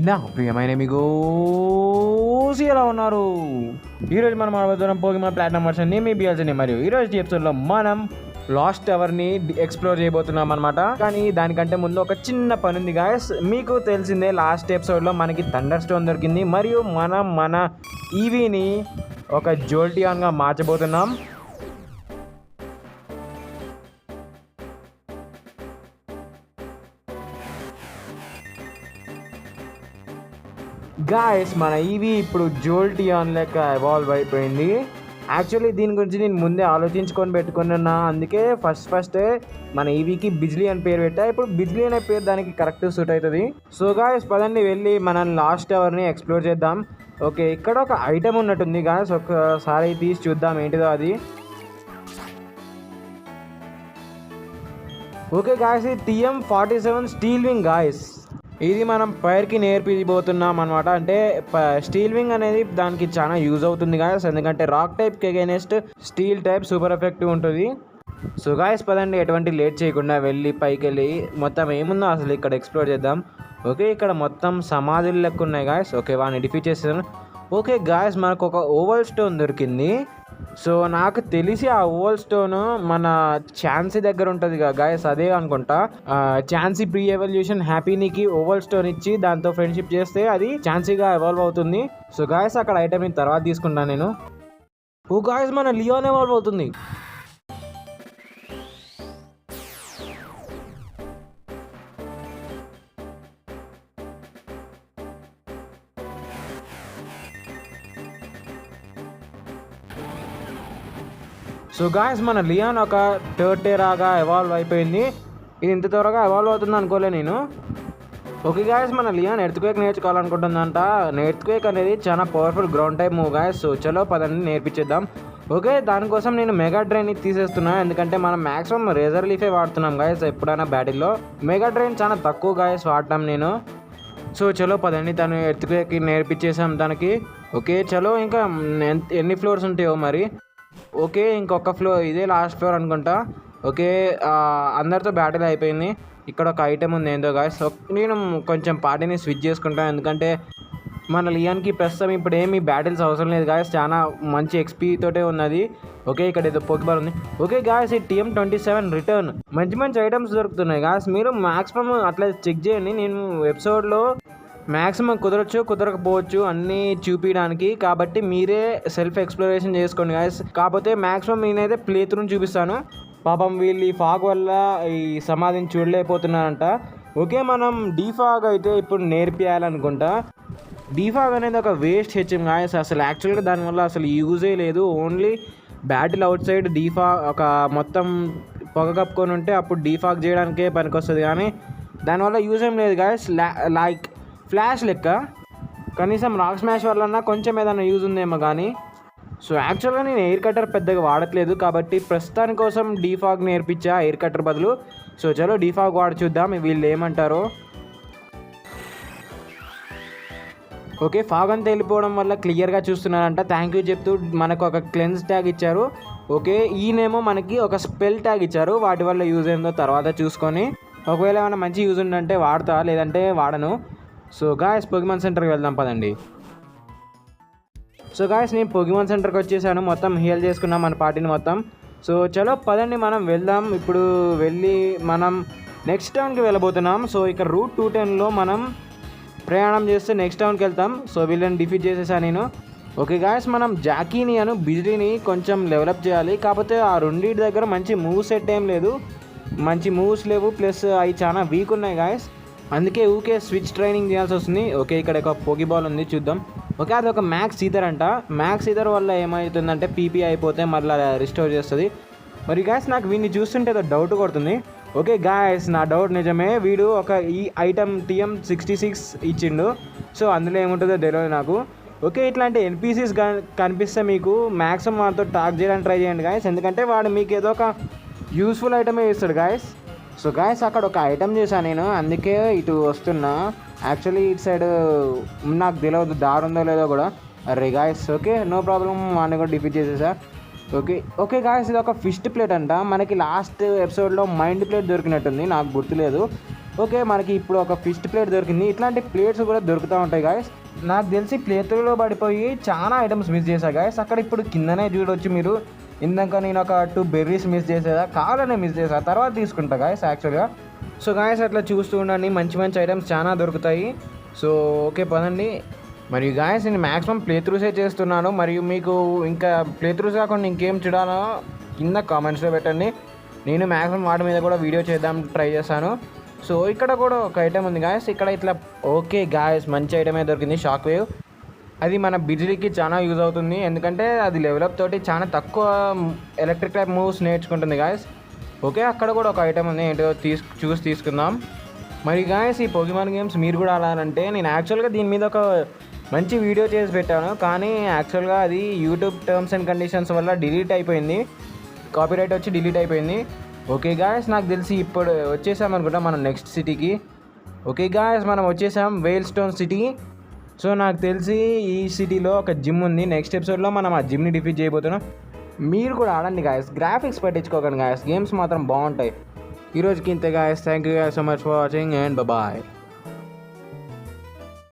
నా ప్రియమైన మీకు ఎలా ఉన్నారు? ఈరోజు మనం ఆడబోతున్నాం పోకిమాన్ ప్లాటినం వర్షన్ మీ బియాల్స్ని. మరియు ఈరోజు ఎపిసోడ్లో మనం లాస్ట్ టవర్ని ఎక్స్ప్లోర్ చేయబోతున్నాం అనమాట. కానీ దానికంటే ముందు ఒక చిన్న పని ఉంది గాయస్. మీకు తెలిసిందే లాస్ట్ ఎపిసోడ్లో మనకి థండర్ స్టోన్ దొరికింది. మరియు మనం మన ఈవీని ఒక జోల్టియాన్గా మార్చబోతున్నాం. గాయస్ మన ఈవీ ఇప్పుడు జోల్టియాన్ లెక్క ఎవాల్వ్ అయిపోయింది. యాక్చువల్లీ దీని గురించి నేను ముందే ఆలోచించుకొని పెట్టుకున్నా. అందుకే ఫస్ట్ మన ఈవీకి బిజ్లీ అని పేరు పెట్టా. ఇప్పుడు బిజ్లీ అనే పేరు దానికి కరెక్ట్ సూట్ అవుతుంది. సో గాయస్ పదండి వెళ్ళి మనం లాస్ట్ అవర్ని ఎక్స్ప్లోర్ చేద్దాం. ఓకే, ఇక్కడ ఒక ఐటమ్ ఉన్నట్టుంది గాయస్. ఒకసారి తీసి చూద్దాం ఏంటిదో అది. ఓకే గాయస్, ఇది TM47 స్టీల్ వింగ్ గాయస్. ఇది మనం ఫైర్కి నేర్పిపోతున్నాం అనమాట. అంటే స్టీల్ వింగ్ అనేది దానికి చాలా యూజ్ అవుతుంది గాయస్. ఎందుకంటే రాక్ టైప్కి against steel type super effective ఉంటుంది. సో గాయస్ పదండి ఎటువంటి లేట్ చేయకుండా వెళ్ళి పైకి వెళ్ళి మొత్తం ఏముందో అసలు ఇక్కడ ఎక్స్ప్లోర్ చేద్దాం. ఓకే, ఇక్కడ మొత్తం సమాధులు లెక్క ఉన్నాయి గాయస్. ఓకే, వాడిని డిఫీట్ చేస్తాను. ఓకే గాయస్, మనకు ఒక ఓవల్ స్టోన్ దొరికింది. సో నాకు తెలిసి ఆ ఓవల్ స్టోన్ మన ఛాన్సీ దగ్గర ఉంటుంది కదా గాయస్, అదే అనుకుంటా. ఛాన్సీ ప్రీ ఎవల్యూషన్ హ్యాపీనీకి ఓవల్ స్టోన్ ఇచ్చి దాంతో ఫ్రెండ్షిప్ చేస్తే అది ఛాన్సీగా ఎవాల్వ్ అవుతుంది. సో గాయస్ అక్కడ ఐటమ్ తర్వాత తీసుకుంటాను నేను. ఓ గాయస్, మన లియోన్ ఎవాల్వ్ అవుతుంది. సో గాయస్ మన లియాన్ ఒక టర్టెరాగా ఎవాల్వ్ అయిపోయింది. ఇది ఇంత త్వరగా ఎవాల్వ్ అవుతుంది అనుకోలే నేను. ఓకే గాయస్, మన లియాన్ ఎర్త్క్వేక్ నేర్చుకోవాలనుకుంటుందంట. ఎర్త్క్వేక్ అనేది చాలా powerful ground type move guys. So చలో పదండి నేర్పించేద్దాం. ఓకే, దానికోసం నేను మెగా డ్రైన్ తీసేస్తున్నాను. ఎందుకంటే మనం మ్యాక్సిమం రేజర్ లీఫే వాడుతున్నాం గాయస్ ఎప్పుడైనా బ్యాటిల్లో. మెగా డ్రైన్ చాలా తక్కువ గాయస్ వాడటం నేను. సో చలో పదండి తను ఎర్త్క్వేక్ నేర్పించేసాం తనకి. ఓకే చలో, ఇంకా ఎన్ని ఫ్లోర్స్ ఉంటాయో మరి. ఓకే, ఇంకొక ఫ్లోర్, ఇదే లాస్ట్ ఫ్లోర్ అనుకుంటా. ఓకే, అందరితో బ్యాటిల్ అయిపోయింది. ఇక్కడ ఒక ఐటెం ఉంది ఏందో గాయస్. నేను కొంచెం పార్టీని స్విచ్ చేసుకుంటాను. ఎందుకంటే మన లియాన్కి ప్రస్తుతం ఇప్పుడు ఏమి బ్యాటిల్స్ అవసరం లేదు గాయస్. చాలా మంచి XP తోటే ఉన్నది. ఓకే, ఇక్కడ ఏదో పోకిబాల్ ఉంది. ఓకే గాయస్, ఈ TM27 రిటర్న్ మంచి ఐటమ్స్ దొరుకుతున్నాయి గాయస్. మీరు మ్యాక్సిమం అట్లా చెక్ చేయండి. నేను ఎపిసోడ్లో మ్యాక్సిమం కుదరచ్చు కుదరకపోవచ్చు అన్నీ చూపించడానికి, కాబట్టి మీరే సెల్ఫ్ ఎక్స్ప్లోరేషన్ చేసుకోండి గాయస్. కాకపోతే మ్యాక్సిమం నేనైతే ప్లే త్రూని చూపిస్తాను. పాపం వీళ్ళు ఈ ఫాగ్ వల్ల ఈ సమాధిని చూడలేకపోతున్నారంట. ఓకే, మనం డీఫాగ్ అయితే ఇప్పుడు నేర్పియాలనుకుంటా. డీఫాగ్ అనేది ఒక వేస్ట్ హెచ్ఎం గాయస్. అసలు యాక్చువల్గా దానివల్ల అసలు యూజే లేదు. ఓన్లీ బ్యాటిల్ అవుట్ సైడ్ డీఫాగ్ ఒక మొత్తం పొగ కప్పుకొని ఉంటే అప్పుడు డీఫాగ్ చేయడానికే పనికొస్తుంది. కానీ దానివల్ల యూజ్ ఏం లేదు గాయస్. లైక్ ఫ్లాష్ లెక్క. కనీసం రాక్ స్మాష్ వల్ల కొంచెం ఏదైనా యూజ్ ఉందేమో కానీ. సో యాక్చువల్గా నేను ఎయిర్ కట్టర్ పెద్దగా వాడట్లేదు, కాబట్టి ప్రస్తుతాని కోసం డీఫాగ్ నేర్పించా ఎయిర్ కట్టర్ బదులు. సో చలో డీఫాగ్ వాడి చూద్దాం వీళ్ళు ఏమంటారో. ఓకే, ఫాగ్ అంతా వెళ్ళిపోవడం వల్ల క్లియర్గా చూస్తున్నారంట. థ్యాంక్ యూ చెప్తూ మనకు ఒక క్లెన్స్ ట్యాగ్ ఇచ్చారు. ఓకే, ఈయనేమో మనకి ఒక స్పెల్ ట్యాగ్ ఇచ్చారు. వాటి వల్ల యూజ్ ఏందో తర్వాత చూసుకొని ఒకవేళ ఏమైనా మంచి యూజ్ ఉందంటే వాడతా, లేదంటే వాడను. సో గాయస్ పోకిమాన్ సెంటర్కి వెళ్దాం పదండి. సో గాయస్ నేను పోకిమాన్ సెంటర్కి వచ్చేసాను. మొత్తం హీల్ చేసుకున్నాం మన పార్టీని మొత్తం. సో చలో పదండి మనం వెళ్దాం. ఇప్పుడు వెళ్ళి మనం నెక్స్ట్ టౌన్కి వెళ్ళబోతున్నాం. సో ఇక్కడ రూట్ 210లో మనం ప్రయాణం చేస్తే నెక్స్ట్ టౌన్కి వెళ్తాం. సో వీళ్ళని డిఫీట్ చేసేసాను నేను. ఓకే గాయస్, మనం జాకీని అను బిజ్లీని కొంచెం డెవలప్ చేయాలి. కాకపోతే ఆ రెండింటి దగ్గర మంచి మూవ్ సెట్ ఏం లేదు, మంచి మూవ్స్ లేవు. ప్లస్ అవి చాలా వీక్ ఉన్నాయి గాయస్. అందుకే ఊకే స్విచ్ ట్రైనింగ్ చేయాల్సి వస్తుంది. ఓకే, ఇక్కడ ఒక పోకీబాల్ ఉంది చూద్దాం. ఓకే, అది ఒక మ్యాక్స్ ఈథర్ అంట. మ్యాక్స్ ఈథర్ వల్ల ఏమవుతుందంటే PP అయిపోతే మళ్ళీ రిస్టోర్ చేస్తుంది. మరి గాయస్ నాకు వీడిని చూస్తుంటే ఏదో డౌట్ కొడుతుంది. ఓకే గాయస్, నా డౌట్ నిజమే. వీడు ఒక ఈ ఐటమ్ TM66 ఇచ్చిండు. సో అందులో ఏముంటుందో తెలియదు నాకు. ఓకే, ఇట్లాంటి NPCs కనిపిస్తే మీకు మ్యాక్సిమం వాటితో టాక్ చేయడానికి ట్రై చేయండి గాయస్. ఎందుకంటే వాడు మీకు ఏదో ఒక యూస్ఫుల్ ఐటమే ఇస్తాడు గాయస్. సో గాయస్ అక్కడ ఒక ఐటమ్ చేశాను నేను, అందుకే ఇటు వస్తున్నా. యాక్చువల్లీ ఇటు సైడ్ నాకు తెలియదు దారి ఉందో లేదో కూడా. అరే గాయస్, ఓకే నో ప్రాబ్లం, వాడిని కూడా డిఫీట్ చేసేసా. ఓకే ఓకే గాయస్, ఇది ఒక ఫిస్ట్ ప్లేట్ అంట. మనకి లాస్ట్ ఎపిసోడ్లో మైండ్ ప్లేట్ దొరికినట్టుంది, నాకు గుర్తులేదు. ఓకే, మనకి ఇప్పుడు ఒక ఫిస్ట్ ప్లేట్ దొరికింది. ఇట్లాంటి ప్లేట్స్ కూడా దొరుకుతూ ఉంటాయి గాయస్. నాకు తెలిసి ప్లేట్లో పడిపోయి చాలా ఐటమ్స్ మిస్ చేశా గాయస్. అక్కడ ఇప్పుడు కిందనే చూడొచ్చు మీరు. ఇందాక నేను ఒక 2 బెర్రీస్ మిస్ చేసేదా, కావాలనే మిస్ చేసా, తర్వాత తీసుకుంటా గాయస్ యాక్చువల్గా. సో గాయస్ అట్లా చూస్తూ ఉండండి, మంచి మంచి ఐటమ్స్ చాలా దొరుకుతాయి. సో ఓకే పదండి. మరియు గాయస్ నేను మ్యాక్సిమం ప్లే త్రూసే చేస్తున్నాను. మరియు మీకు ఇంకా ప్లే త్రూస్ కాకుండా ఇంకేం చూడాలో కింద కామెంట్స్లో పెట్టండి. నేను మ్యాక్సిమం వాటి మీద కూడా వీడియో చేద్దాం ట్రై చేస్తాను. సో ఇక్కడ కూడా ఒక ఐటమ్ ఉంది గాయస్, ఇక్కడ ఇట్లా. ఓకే గాయస్, మంచి ఐటమే దొరికింది, షాక్ వేవ్. అది మన బిజిలీకి చాలా యూజ్ అవుతుంది, ఎందుకంటే అది లెవెలప్ తోటి చాలా తక్కువ ఎలక్ట్రిక్ టైప్ మూవ్స్ నేర్చుకుంటుంది గాయస్. ఓకే, అక్కడ కూడా ఒక ఐటమ్ ఉంది, ఏంటో చూసి తీసుకుందాం. మరి గాయస్ ఈ పోకీమాన్ గేమ్స్ మీరు కూడా ఆడాలంటే నేను యాక్చువల్గా దీని మీద ఒక మంచి వీడియో చేసి పెట్టాను, కానీ యాక్చువల్గా అది యూట్యూబ్ టర్మ్స్ అండ్ కండిషన్స్ వల్ల డిలీట్ అయిపోయింది, కాపీరైట్ వచ్చి డిలీట్ అయిపోయింది. ఓకే గాయస్, నాకు తెలిసి ఇప్పుడు వచ్చేసాం అనుకుంటా మనం నెక్స్ట్ సిటీకి. ఓకే గాయస్, మనం వచ్చేసాం వేల్ స్టోన్ సిటీ. సో నాకు తెలిసి ఈ సిటీలో ఒక జిమ్ ఉంది. నెక్స్ట్ ఎపిసోడ్లో మనం ఆ జిమ్ని డిఫీట్ చేయబోతున్నాం. మీరు కూడా ఆడండి గాయస్, గ్రాఫిక్స్ పట్టించుకోకండి గాయస్, గేమ్స్ మాత్రం బాగుంటాయి. ఈరోజుకి ఇంతే guys, thank you guys so much for watching and bye.